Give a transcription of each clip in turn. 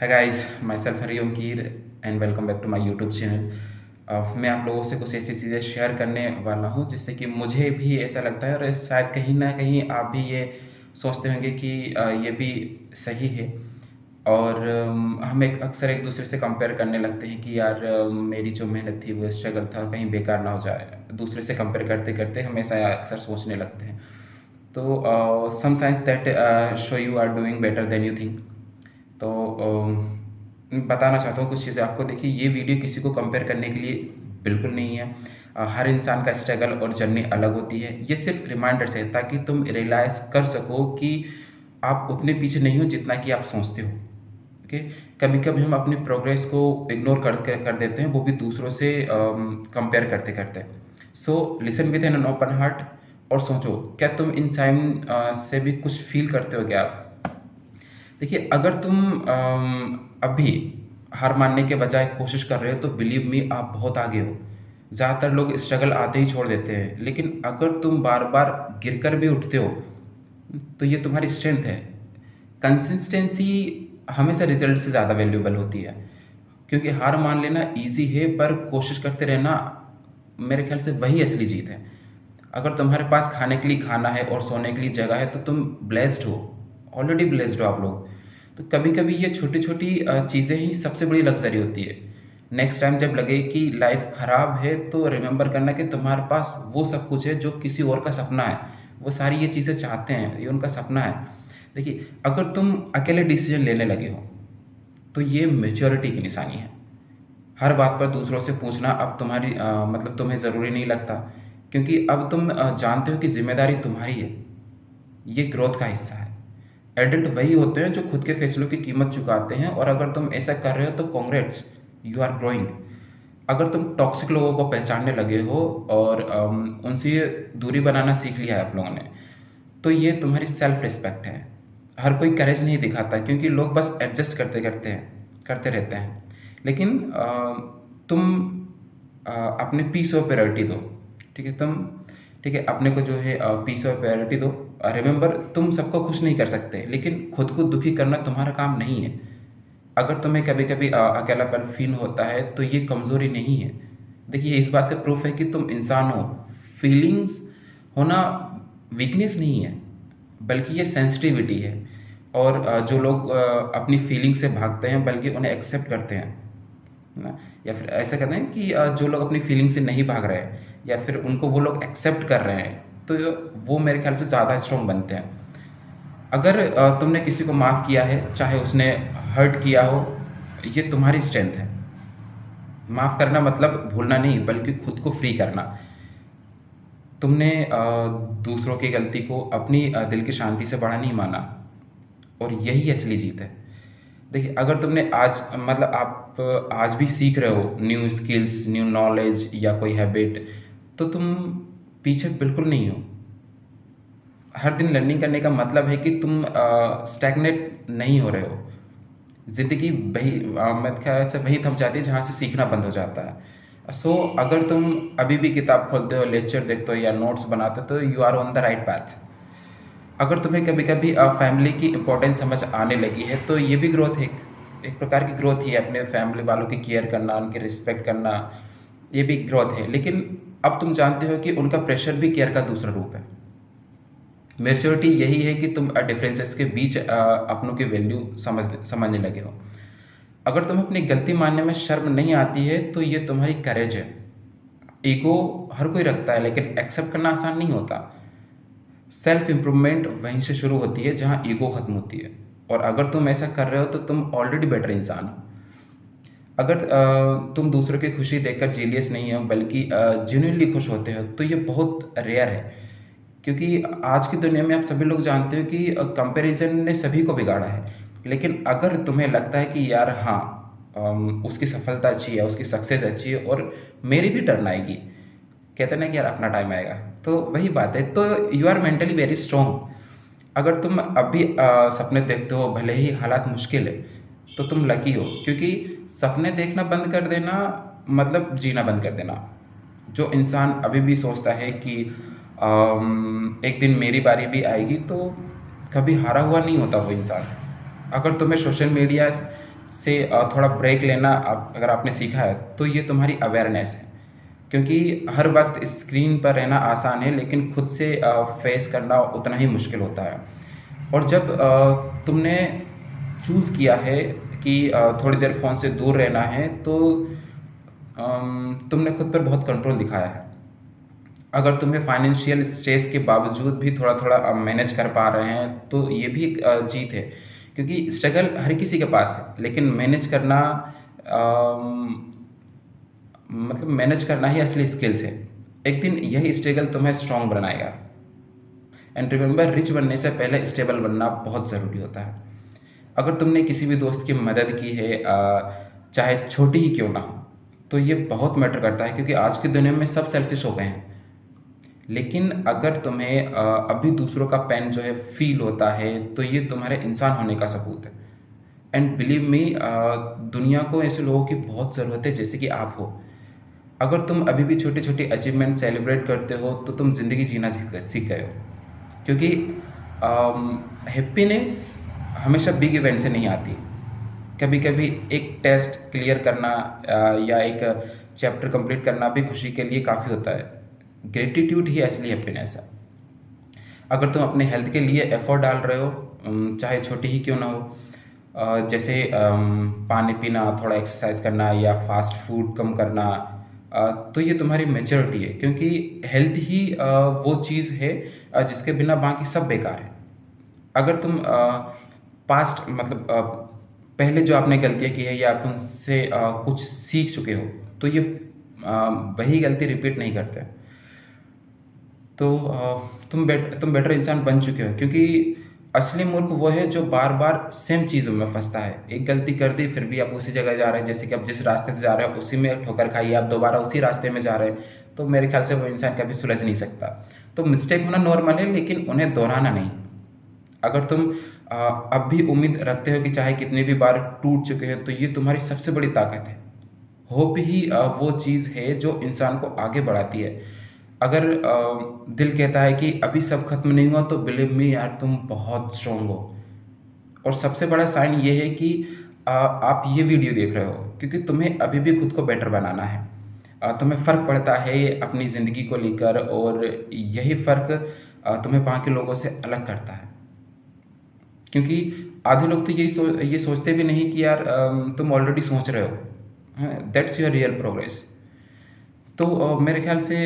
है guys, myself Hariom Keer and welcome back to my YouTube channel. मैं आप लोगों से कुछ ऐसी चीज़ें शेयर करने वाला हूँ जिससे कि मुझे भी ऐसा लगता है और शायद कहीं ना कहीं आप भी ये सोचते होंगे कि ये भी सही है। और हम अक्सर एक दूसरे से कंपेयर करने लगते हैं कि यार मेरी जो मेहनत थी वो स्ट्रगल था कहीं बेकार ना हो जाए। दूसरे से कंपेयर करते करते हम ऐसा अक्सर सोचने लगते हैं। तो some signs that show you are doing better than you think. तो बताना चाहता हूँ कुछ चीज़ें आपको। देखिए, ये वीडियो किसी को कंपेयर करने के लिए बिल्कुल नहीं है। हर इंसान का स्ट्रगल और जर्नी अलग होती है। ये सिर्फ रिमाइंडर्स है ताकि तुम रियलाइज़ कर सको कि आप उतने पीछे नहीं हो जितना कि आप सोचते हो। ओके। कभी कभी हम अपनी प्रोग्रेस को इग्नोर कर देते हैं, वो भी दूसरों से कंपेयर करते करते। So listen with an open heart और सोचो, क्या तुम इन साइन से भी कुछ फील करते हो क्या आप? देखिए, अगर तुम अभी हार मानने के बजाय कोशिश कर रहे हो तो बिलीव मी आप बहुत आगे हो। ज़्यादातर लोग स्ट्रगल आते ही छोड़ देते हैं, लेकिन अगर तुम बार बार गिरकर भी उठते हो तो ये तुम्हारी स्ट्रेंथ है। कंसिस्टेंसी हमेशा रिजल्ट से ज़्यादा वैल्यूएबल होती है, क्योंकि हार मान लेना इजी है पर कोशिश करते रहना मेरे ख्याल से वही असली जीत है। अगर तुम्हारे पास खाने के लिए खाना है और सोने के लिए जगह है तो तुम ब्लेस्ड हो। ऑलरेडी ब्लेस्ड हो आप लोग। तो कभी कभी ये छोटी छोटी चीज़ें ही सबसे बड़ी लग्जरी होती है। नेक्स्ट टाइम जब लगे कि लाइफ खराब है तो रिमेंबर करना कि तुम्हारे पास वो सब कुछ है जो किसी और का सपना है। वो सारी ये चीज़ें चाहते हैं, ये उनका सपना है। देखिए, अगर तुम अकेले डिसीजन लेने लगे हो तो ये मेच्योरिटी की निशानी है। हर बात पर दूसरों से पूछना अब तुम्हारी मतलब तुम्हें ज़रूरी नहीं लगता, क्योंकि अब तुम जानते हो कि जिम्मेदारी तुम्हारी है। ये ग्रोथ का हिस्सा है। एडल्ट वही होते हैं जो खुद के फैसलों की कीमत चुकाते हैं, और अगर तुम ऐसा कर रहे हो तो कॉन्ग्रेट्स, यू आर ग्रोइंग। अगर तुम टॉक्सिक लोगों को पहचानने लगे हो और उनसे दूरी बनाना सीख लिया है आप लोगों ने, तो ये तुम्हारी सेल्फ रिस्पेक्ट है। हर कोई करेज नहीं दिखाता, क्योंकि लोग बस एडजस्ट करते रहते हैं। लेकिन तुम अपने पीस ऑफ प्रायोरिटी दो। ठीक है, ठीक है, अपने को जो है पीस ऑफ प्रायोरिटी दो। रिमेंबर, तुम सबको खुश नहीं कर सकते, लेकिन खुद को दुखी करना तुम्हारा काम नहीं है। अगर तुम्हें कभी कभी अकेलापन फील होता है तो ये कमज़ोरी नहीं है। देखिए, इस बात का प्रूफ है कि तुम इंसान हो। फीलिंग्स होना वीकनेस नहीं है, बल्कि ये सेंसिटिविटी है। और जो लोग अपनी फीलिंग से भागते हैं बल्कि उन्हें एक्सेप्ट करते हैं ना, या फिर ऐसा कहते हैं कि जो लोग अपनी फीलिंग से नहीं भाग रहे हैं या फिर उनको वो लोग एक्सेप्ट कर रहे हैं, तो वो मेरे ख्याल से ज़्यादा स्ट्रॉन्ग बनते हैं। अगर तुमने किसी को माफ़ किया है, चाहे उसने हर्ट किया हो, ये तुम्हारी स्ट्रेंथ है। माफ़ करना मतलब भूलना नहीं, बल्कि खुद को फ्री करना। तुमने दूसरों की गलती को अपनी दिल की शांति से बड़ा नहीं माना, और यही असली जीत है। देखिए, अगर तुमने आज मतलब आप आज भी सीख रहे हो न्यू स्किल्स, न्यू नॉलेज या कोई हैबिट, तो तुम पीछे बिल्कुल नहीं हो। हर दिन लर्निंग करने का मतलब है कि तुम स्टैग्नेट नहीं हो रहे हो। ज़िंदगी वही मैं ख्याल से वही थम जाती है जहाँ से सीखना बंद हो जाता है। सो अगर तुम अभी भी किताब खोलते हो, लेक्चर देखते हो या नोट्स बनाते हो, तो you are on the right path. अगर तुम्हें कभी कभी फैमिली की इम्पोर्टेंस समझ आने लगी है तो ये भी ग्रोथ है। एक प्रकार की ग्रोथ ही है। अपने फैमिली वालों की केयर करना, उनकी रिस्पेक्ट करना, ये भी ग्रोथ है। लेकिन अब तुम जानते हो कि उनका प्रेशर भी केयर का दूसरा रूप है। मेच्योरिटी यही है कि तुम डिफरेंसेस के बीच अपनों की वैल्यू समझने लगे हो। अगर तुम्हें अपनी गलती मानने में शर्म नहीं आती है तो ये तुम्हारी करेज है। ईगो हर कोई रखता है, लेकिन एक्सेप्ट करना आसान नहीं होता। सेल्फ इम्प्रूवमेंट वहीं से शुरू होती है जहाँ ईगो खत्म होती है। और अगर तुम ऐसा कर रहे हो तो तुम ऑलरेडी बेटर इंसान हो। अगर तुम दूसरों की खुशी देखकर जीलियस नहीं हो, बल्कि जेन्युइनली खुश होते हो, तो ये बहुत रेयर है। क्योंकि आज की दुनिया में आप सभी लोग जानते हो कि कंपैरिजन ने सभी को बिगाड़ा है। लेकिन अगर तुम्हें लगता है कि यार हाँ, उसकी सफलता अच्छी है, उसकी सक्सेस अच्छी है और मेरी भी टर्न आएगी, कहते हैं ना कि यार अपना टाइम आएगा, तो वही बात है। तो you are mentally very strong. अगर तुम अभी सपने देखते हो, भले ही हालात मुश्किल है, तो तुम लकी हो। क्योंकि सपने देखना बंद कर देना मतलब जीना बंद कर देना। जो इंसान अभी भी सोचता है कि एक दिन मेरी बारी भी आएगी, तो कभी हारा हुआ नहीं होता वो इंसान। अगर तुम्हें सोशल मीडिया से थोड़ा ब्रेक लेना अगर आपने सीखा है तो ये तुम्हारी अवेयरनेस है। क्योंकि हर वक्त स्क्रीन पर रहना आसान है, लेकिन खुद से फेस करना उतना ही मुश्किल होता है। और जब तुमने चूज़ किया है कि थोड़ी देर फ़ोन से दूर रहना है, तो तुमने खुद पर बहुत कंट्रोल दिखाया है। अगर तुम्हें फाइनेंशियल स्ट्रेस के बावजूद भी थोड़ा थोड़ा मैनेज कर पा रहे हैं, तो ये भी एक जीत है। क्योंकि स्ट्रगल हर किसी के पास है, लेकिन मैनेज करना मतलब मैनेज करना ही असली स्किल्स है। एक दिन यही स्ट्रगल तुम्हें स्ट्रांग बनाएगा। एंड रिमेंबर, रिच बनने से पहले स्टेबल बनना बहुत ज़रूरी होता है। अगर तुमने किसी भी दोस्त की मदद की है, चाहे छोटी ही क्यों ना हो, तो ये बहुत मैटर करता है। क्योंकि आज की दुनिया में सब सेल्फिश हो गए हैं। लेकिन अगर तुम्हें अभी दूसरों का पेन जो है फील होता है, तो ये तुम्हारे इंसान होने का सबूत है। एंड बिलीव मी, दुनिया को ऐसे लोगों की बहुत ज़रूरत है जैसे कि आप हो। अगर तुम अभी भी छोटी छोटी अचीवमेंट सेलिब्रेट करते हो, तो तुम ज़िंदगी जीना सीख गए हो। क्योंकि हैप्पीनेस हमेशा बिग इवेंट से नहीं आती। कभी कभी एक टेस्ट क्लियर करना या एक चैप्टर कंप्लीट करना भी खुशी के लिए काफ़ी होता है। ग्रेटिट्यूड ही असली हैप्पीनेस है। अगर तुम अपने हेल्थ के लिए एफर्ट डाल रहे हो, चाहे छोटी ही क्यों ना हो, जैसे पानी पीना, थोड़ा एक्सरसाइज करना या फास्ट फूड कम करना, तो ये तुम्हारी मेच्योरिटी है। क्योंकि हेल्थ ही वो चीज़ है जिसके बिना बाकी सब बेकार है। अगर तुम पास्ट मतलब पहले जो आपने गलतियाँ की है या आप उनसे कुछ सीख चुके हो, तो ये वही गलती रिपीट नहीं करते। तो तुम बेटर इंसान बन चुके हो। क्योंकि असली मूर्ख वो है जो बार बार सेम चीज़ों में फंसता है। एक गलती कर दी, फिर भी आप उसी जगह जा रहे हैं। जैसे कि आप जिस रास्ते से जा रहे हो उसी में ठोकर खाई, आप दोबारा उसी रास्ते में जा रहे हैं, तो मेरे ख्याल से वो इंसान कभी सुलझ नहीं सकता। तो मिस्टेक होना नॉर्मल है, लेकिन उन्हें दोहराना नहीं। अगर तुम अब भी उम्मीद रखते हो कि चाहे कितनी भी बार टूट चुके हो, तो ये तुम्हारी सबसे बड़ी ताकत है। होप ही वो चीज़ है जो इंसान को आगे बढ़ाती है। अगर दिल कहता है कि अभी सब खत्म नहीं हुआ, तो बिलीव मी यार, तुम बहुत स्ट्रांग हो। और सबसे बड़ा साइन ये है कि आप ये वीडियो देख रहे हो क्योंकि तुम्हें अभी भी खुद को बेटर बनाना है। तुम्हें फ़र्क पड़ता है अपनी ज़िंदगी को लेकर, और यही फ़र्क तुम्हें बाकी लोगों से अलग करता है। क्योंकि आधे लोग तो ये सोचते भी नहीं कि यार तुम ऑलरेडी सोच रहे हो। That's your real progress. तो मेरे ख्याल से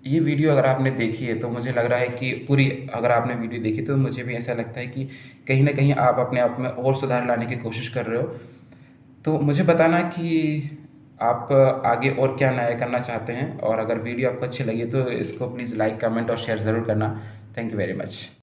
ये वीडियो अगर आपने देखी है, तो मुझे लग रहा है कि पूरी अगर आपने वीडियो देखी, तो मुझे भी ऐसा लगता है कि कहीं ना कहीं आप अपने आप में और सुधार लाने की कोशिश कर रहे हो। तो मुझे बताना कि आप आगे और क्या नया करना चाहते हैं। और अगर वीडियो आपको अच्छी लगी तो इसको प्लीज़ लाइक, कमेंट और शेयर ज़रूर करना। Thank you very much.